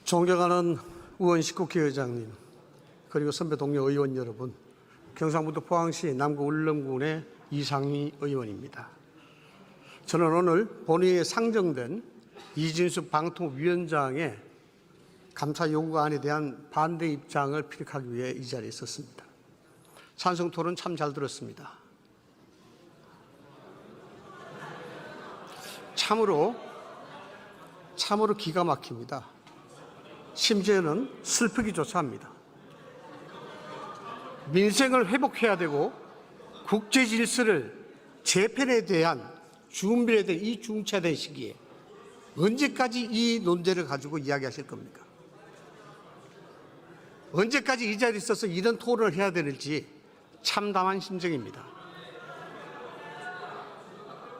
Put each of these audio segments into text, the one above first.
존경하는 우원식 국회의장님, 그리고 선배 동료 의원 여러분, 경상북도 포항시 남구 울릉군의 이상희 의원입니다. 저는 오늘 본회의에 상정된 이진숙 방통위원장의 감사 요구안에 대한 반대 입장을 피력하기 위해 이 자리에 섰습니다. 찬성 토론 참 잘 들었습니다. 참으로 기가 막힙니다. 심지어는 슬프기조차 합니다. 민생을 회복해야 되고 국제 질서를 재편에 대한 준비에 대한 이 중차된 시기에 언제까지 이 논제를 가지고 이야기하실 겁니까? 언제까지 이 자리에 있어서 이런 토론을 해야 되는지 참담한 심정입니다.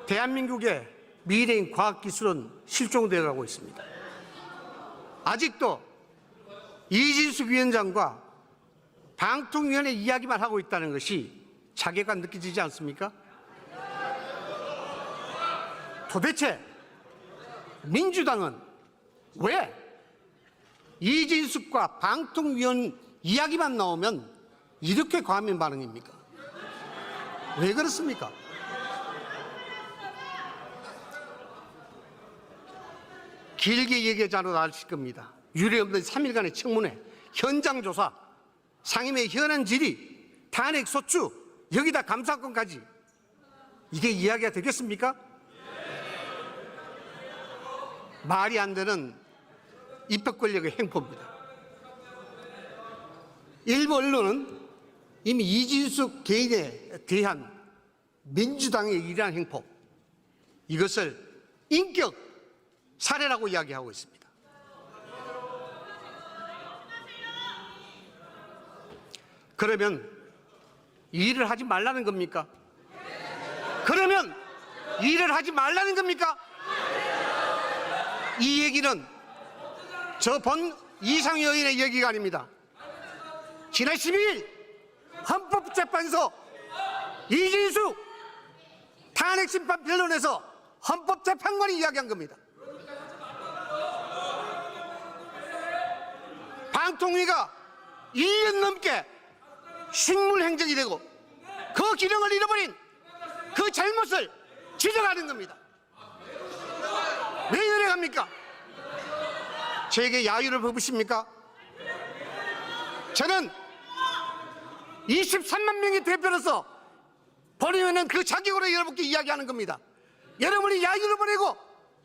대한민국의 미래인 과학기술은 실종되어 가고 있습니다. 아직도 이진숙 위원장과 방통위원회 이야기만 하고 있다는 것이 자괴감 느껴지지 않습니까? 도대체 민주당은 왜 이진숙과 방통위원 이야기만 나오면 이렇게 과민 반응입니까? 왜 그렇습니까? 길게 얘기하지 않아도 아실 겁니다. 유례없는 3일간의 청문회, 현장 조사, 상임위 현안 질의, 탄핵 소추, 여기다 감사권까지, 이게 이야기가 되겠습니까? 말이 안 되는 입법 권력의 행포입니다. 일부 언론은 이미 이진숙 개인에 대한 민주당의 이러한 행포, 이것을 인격 살해라고 이야기하고 있습니다. 그러면 일을 하지 말라는 겁니까? 그러면 일을 하지 말라는 겁니까? 이 얘기는 저 본 이상희 의원의 얘기가 아닙니다. 지난 12일 헌법재판소 이진숙 탄핵심판 변론에서 헌법재판관이 이야기한 겁니다. 방통위가 1년 넘게 식물행정이 되고 그 기능을 잃어버린 그 잘못을 지적하는 겁니다. 왜 이래 갑니까? 저에게 야유를 퍼부십니까? 저는 23만 명의 대표로서 본의원은 그 자격으로 여러분께 이야기하는 겁니다. 여러분이 야유를 보내고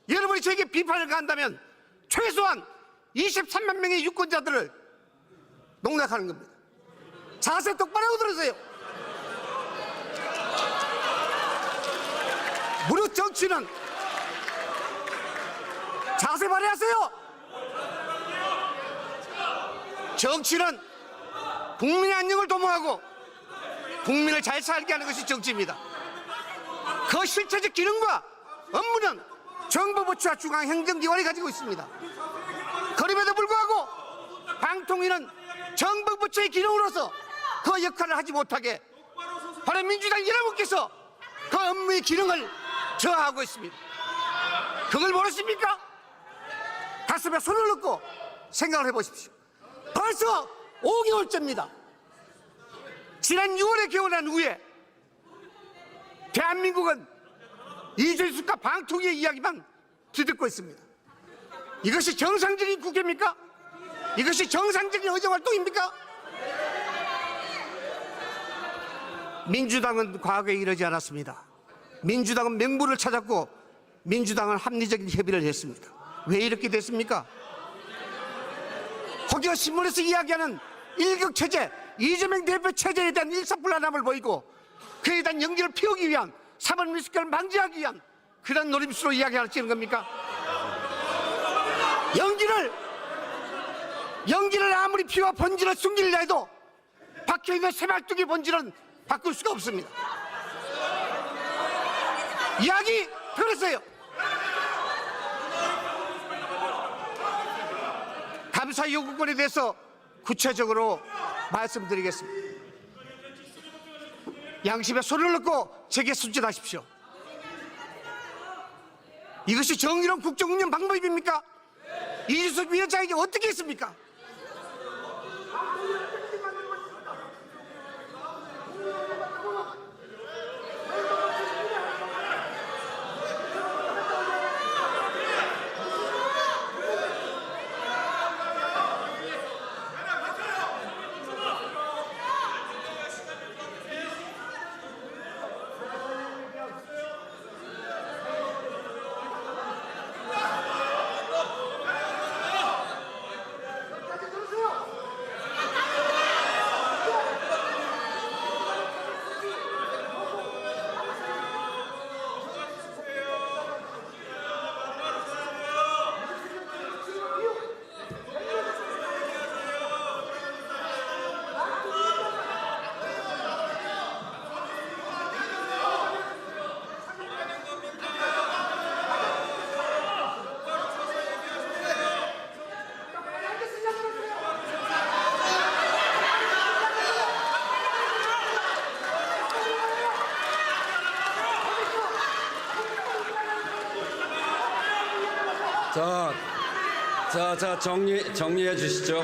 여러분이 저에게 비판을 가한다면 최소한 23만 명의 유권자들을 농락하는 겁니다. 자세 똑바로 하고 들으세요. 무릇 정치는 자세 발휘하세요. 정치는 국민의 안녕을 도모하고 국민을 잘 살게 하는 것이 정치입니다. 그 실체적 기능과 업무는 정부 부처와 중앙행정기관이 가지고 있습니다. 그럼에도 불구하고 방통위는 정부 부처의 기능으로서 그 역할을 하지 못하게 바로 민주당 여러분께서 그 업무의 기능을 저하하고 있습니다. 그걸 모르십니까? 가슴에 손을 넣고 생각을 해보십시오. 벌써 5개월째입니다. 지난 6월에 개원한 후에 대한민국은 이진숙과 방통위의 이야기만 뒤듣고 있습니다. 이것이 정상적인 국회입니까? 이것이 정상적인 의정활동입니까? 민주당은 과거에 이러지 않았습니다. 민주당은 맹물을 찾았고 민주당은 합리적인 협의를 했습니다. 왜 이렇게 됐습니까? 혹여 신문에서 이야기하는 일극체제, 이재명 대표 체제에 대한 일사불란함을 보이고 그에 대한 연기를 피우기 위한 사법미숙결을 방지하기 위한 그런 노림수로 이야기하시는 겁니까? 연기를 아무리 피와 본질을 숨기려 해도 박혀있는 새말뚝의 본질은 바꿀 수가 없습니다. 이야기 들으세요. 감사 요구권에 대해서 구체적으로 말씀드리겠습니다. 양심에 손을 넣고 제게 순진하십시오. 이것이 정의로운 국정 운영 방법입니까? 이준석 위원장에게 어떻게 했습니까? 자, 정리해 주시죠.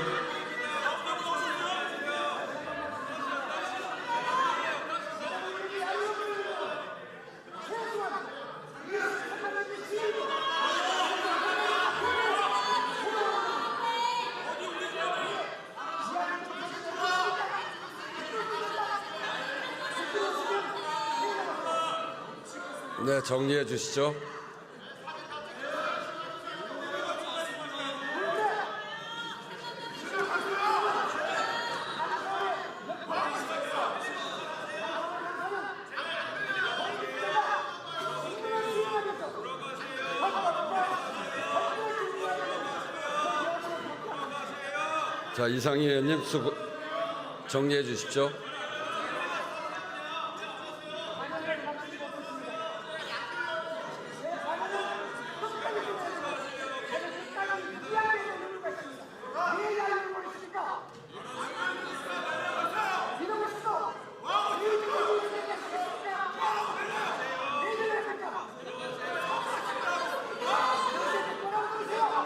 네, 정리해 주시죠. 자, 이상희 의원님 정리해 주십시오.